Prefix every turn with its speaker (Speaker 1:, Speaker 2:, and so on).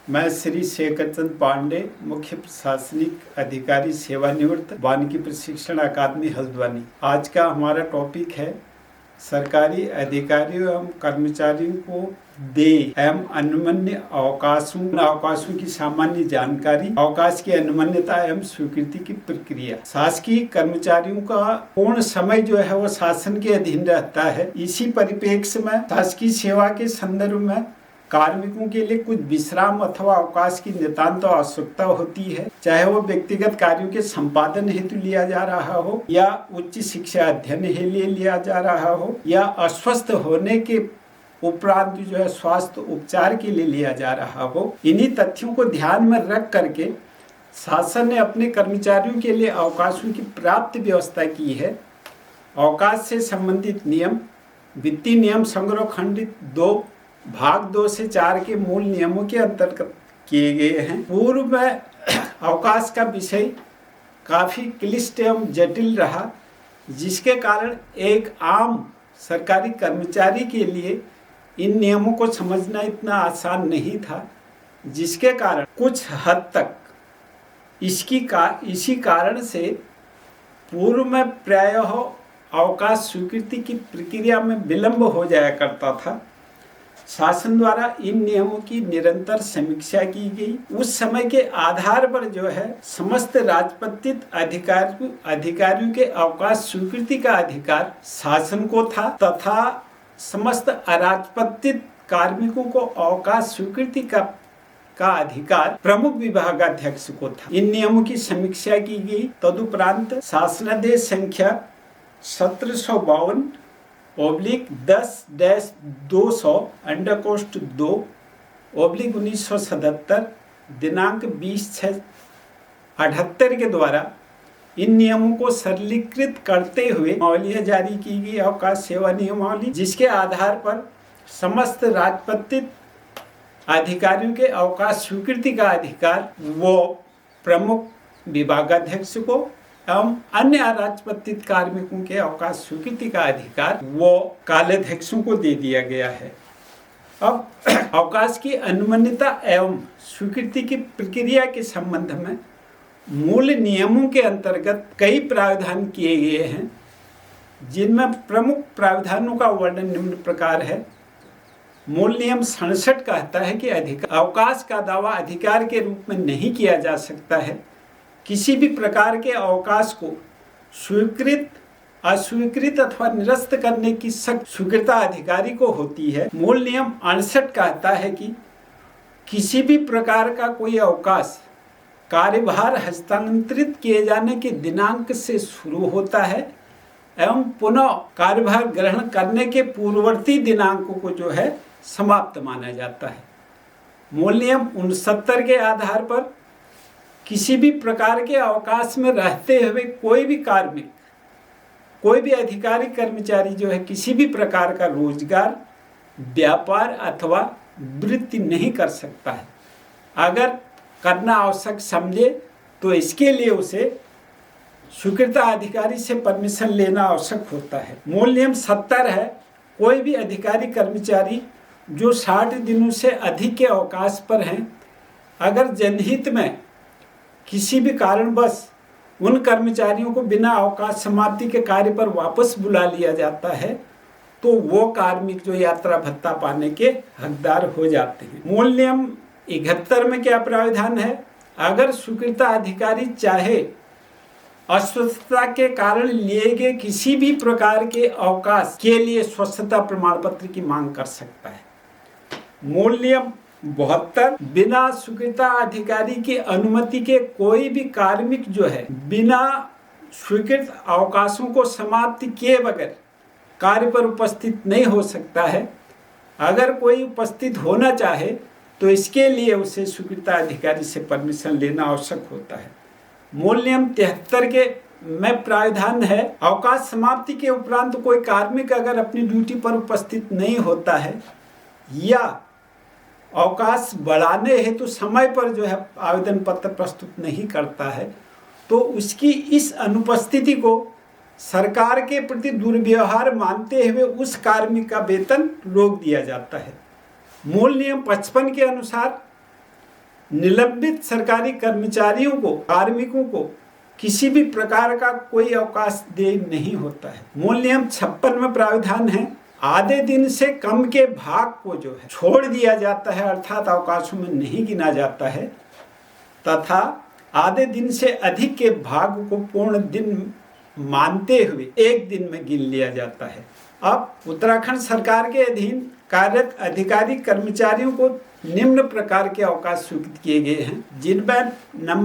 Speaker 1: मैं श्री शेखर चंद पांडे, मुख्य प्रशासनिक अधिकारी सेवानिवृत्त, वानिकी प्रशिक्षण अकादमी हल्द्वानी। आज का हमारा टॉपिक है सरकारी अधिकारियों एवं कर्मचारियों को देय एवं अनुमन्य अवकाशों की सामान्य जानकारी, अवकाश की अनुमन्यता एवं स्वीकृति की प्रक्रिया। शासकीय कर्मचारियों का पूर्ण समय जो है वो शासन के अधीन रहता है। इसी परिप्रेक्ष्य में शासकीय सेवा के संदर्भ में कार्मिकों के लिए कुछ विश्राम अथवा अवकाश की नितांत आवश्यकता होती है, चाहे वो व्यक्तिगत कार्यों के संपादन हेतु लिया जा रहा हो या उच्च शिक्षा अध्ययन के लिए लिया जा रहा हो या अस्वस्थ होने के उपरांत जो है स्वास्थ्य उपचार के लिए लिया जा रहा हो। इन्हीं तथ्यों को ध्यान में रख करके शासन ने अपने कर्मचारियों के लिए अवकाशों की पर्याप्त व्यवस्था की है। अवकाश से संबंधित नियम वित्तीय नियम संग्रह खंड 2 भाग 2 से 4 के मूल नियमों के अंतर्गत किए गए हैं। पूर्व में अवकाश का विषय काफ़ी क्लिष्ट एवं जटिल रहा, जिसके कारण एक आम सरकारी कर्मचारी के लिए इन नियमों को समझना इतना आसान नहीं था, जिसके कारण कुछ हद तक इसी कारण से पूर्व में प्रायः अवकाश स्वीकृति की प्रक्रिया में विलंब हो जाया करता था। शासन द्वारा इन नियमों की निरंतर समीक्षा की गई। उस समय के आधार पर जो है समस्त राजपत्रित अधिकारियों के अवकाश स्वीकृति का अधिकार शासन को था तथा समस्त अराजपत्रित कार्मिकों को अवकाश स्वीकृति का अधिकार प्रमुख विभागाध्यक्ष को था। इन नियमों की समीक्षा की गई। तदुपरांत शासनादेश संख्या 1752/10-200/1977 दिनांक 20/6/78 के द्वारा इन नियमों को सरलीकृत करते हुए नियमावली जारी की गई, अवकाश सेवा नियमावली, जिसके आधार पर समस्त राजपत्रित अधिकारियों के अवकाश स्वीकृति का अधिकार वो प्रमुख विभागाध्यक्ष को एवं अन्य अराजपत्रित कार्मिकों के अवकाश स्वीकृति का अधिकार वो कार्याध्यक्षों को दे दिया गया है। अब अवकाश की अनुमन्यता एवं स्वीकृति की प्रक्रिया के संबंध में मूल नियमों के अंतर्गत कई प्रावधान किए गए हैं, जिनमें प्रमुख प्रावधानों का वर्णन निम्न प्रकार है। मूल नियम 67 कहता है कि अवकाश का दावा अधिकार के रूप में नहीं किया जा सकता है। किसी भी प्रकार के अवकाश को स्वीकृत, अस्वीकृत अथवा निरस्त करने की स्वीकृता अधिकारी को होती है। मूल नियम 68 कहता है कि किसी भी प्रकार का कोई अवकाश कार्यभार हस्तांतरित किए जाने के दिनांक से शुरू होता है एवं पुनः कार्यभार ग्रहण करने के पूर्ववर्ती दिनांकों को जो है समाप्त माना जाता है। मूल नियम 69 के आधार पर किसी भी प्रकार के अवकाश में रहते हुए कोई भी कार्मिक, कोई भी अधिकारी कर्मचारी जो है किसी भी प्रकार का रोजगार, व्यापार अथवा वृत्ति नहीं कर सकता है। अगर करना आवश्यक समझे तो इसके लिए उसे स्वीकृता अधिकारी से परमिशन लेना आवश्यक होता है। मूल नियम 70 है, कोई भी अधिकारी कर्मचारी जो 60 दिनों से अधिक के अवकाश पर हैं, अगर जनहित में किसी भी कारणवश उन कर्मचारियों को बिना अवकाश समाप्ति के कार्य पर वापस बुला लिया जाता है तो वो कार्मिक जो यात्रा भत्ता पाने के हकदार हो जाते हैं। मूल नियम 71 में क्या प्रावधान है? अगर स्वीकृता अधिकारी चाहे अस्वस्थता के कारण लिए गए किसी भी प्रकार के अवकाश के लिए स्वस्थता प्रमाण पत्र की मांग कर सकता है। मूल नियम 72 बिना स्वीकृता अधिकारी की अनुमति के कोई भी कार्मिक जो है बिना स्वीकृत अवकाशों को समाप्त किए बगैर कार्य पर उपस्थित नहीं हो सकता है। अगर कोई उपस्थित होना चाहे तो इसके लिए उसे स्वीकृता अधिकारी से परमिशन लेना आवश्यक होता है। मूल नियम 73 के में प्रावधान है, अवकाश समाप्ति के उपरांत कोई कार्मिक अगर अपनी ड्यूटी पर उपस्थित नहीं होता है या अवकाश बढ़ाने हेतु समय पर जो है आवेदन पत्र प्रस्तुत नहीं करता है तो उसकी इस अनुपस्थिति को सरकार के प्रति दुर्व्यवहार मानते हुए उस कार्मिक का वेतन रोक दिया जाता है। मूल नियम 55 के अनुसार निलंबित सरकारी कर्मचारियों को, कार्मिकों को किसी भी प्रकार का कोई अवकाश देय नहीं होता है। मूल नियम 56 में प्राविधान है, आधे दिन से कम के भाग को जो है छोड़ दिया जाता है, अर्थात अवकाशों में नहीं गिना जाता है, तथा आधे दिन से अधिक के भाग को पूर्ण दिन मानते हुए एक दिन में गिन लिया जाता है। अब उत्तराखंड सरकार के अधीन कार्यरत अधिकारी कर्मचारियों को निम्न प्रकार के अवकाश स्वीकृत किए गए हैं, जिनमें नंबर